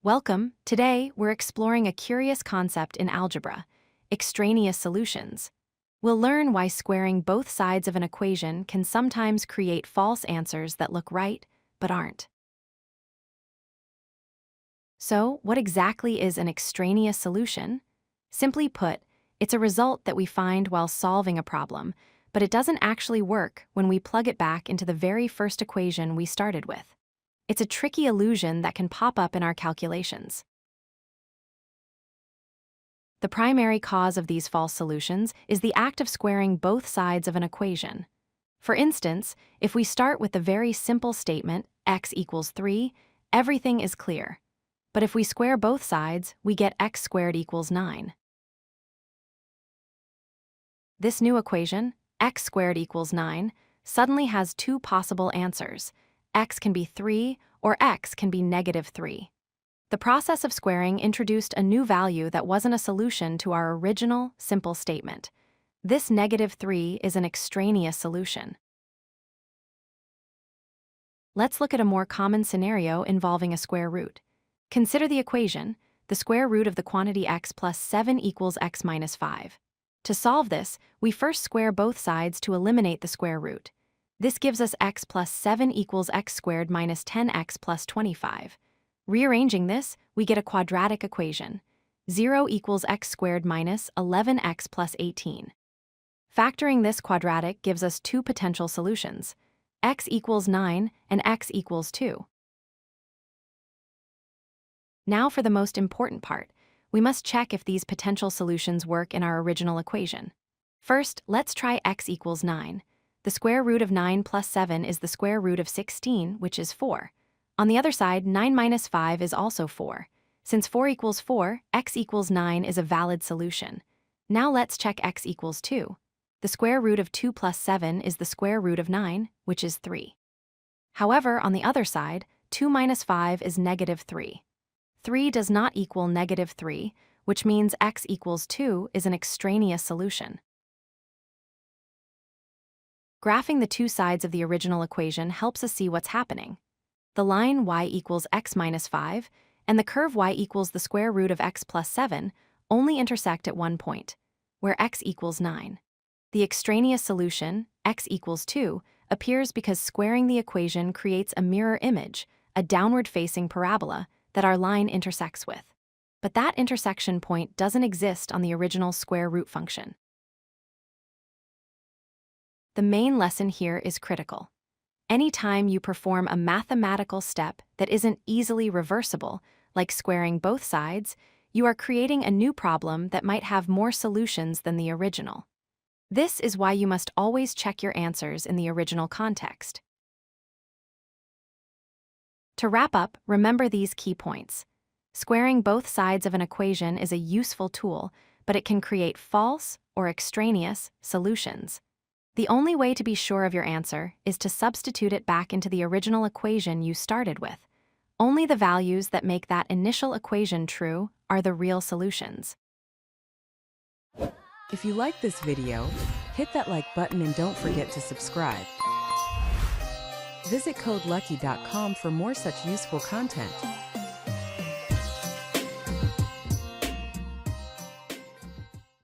Welcome. Today, we're exploring a curious concept in algebra, extraneous solutions. We'll learn why squaring both sides of an equation can sometimes create false answers that look right, but aren't. So, what exactly is an extraneous solution? Simply put, it's a result that we find while solving a problem, but it doesn't actually work when we plug it back into the very first equation we started with. It's a tricky illusion that can pop up in our calculations. The primary cause of these false solutions is the act of squaring both sides of an equation. For instance, if we start with the very simple statement x equals 3, everything is clear. But if we square both sides, we get x squared equals 9. This new equation, x squared equals 9, suddenly has two possible answers. X can be 3 or x can be -3. The process of squaring introduced a new value that wasn't a solution to our original, simple statement. This -3 is an extraneous solution. Let's look at a more common scenario involving a square root. Consider the equation, the square root of the quantity x plus 7 equals x minus 5. To solve this, we first square both sides to eliminate the square root. This gives us x plus 7 equals x squared minus 10x plus 25. Rearranging this, we get a quadratic equation. 0 equals x squared minus 11x plus 18. Factoring this quadratic gives us two potential solutions. X equals 9 and x equals 2. Now for the most important part. We must check if these potential solutions work in our original equation. First, let's try x equals 9. The square root of 9 plus 7 is the square root of 16, which is 4. On the other side, 9 minus 5 is also 4. Since 4 equals 4, x equals 9 is a valid solution. Now let's check x equals 2. The square root of 2 plus 7 is the square root of 9, which is 3. However, on the other side, 2 minus 5 is -3. 3 does not equal -3, which means x equals 2 is an extraneous solution. Graphing the two sides of the original equation helps us see what's happening. The line y equals x minus 5 and the curve y equals the square root of x plus 7 only intersect at one point, where x equals 9. The extraneous solution, x equals 2, appears because squaring the equation creates a mirror image, a downward-facing parabola, that our line intersects with. But that intersection point doesn't exist on the original square root function. The main lesson here is critical. Anytime you perform a mathematical step that isn't easily reversible, like squaring both sides, you are creating a new problem that might have more solutions than the original. This is why you must always check your answers in the original context. To wrap up, remember these key points. Squaring both sides of an equation is a useful tool, but it can create false or extraneous solutions. The only way to be sure of your answer is to substitute it back into the original equation you started with. Only the values that make that initial equation true are the real solutions. If you like this video, hit that like button and don't forget to subscribe. Visit codelucky.com for more such useful content.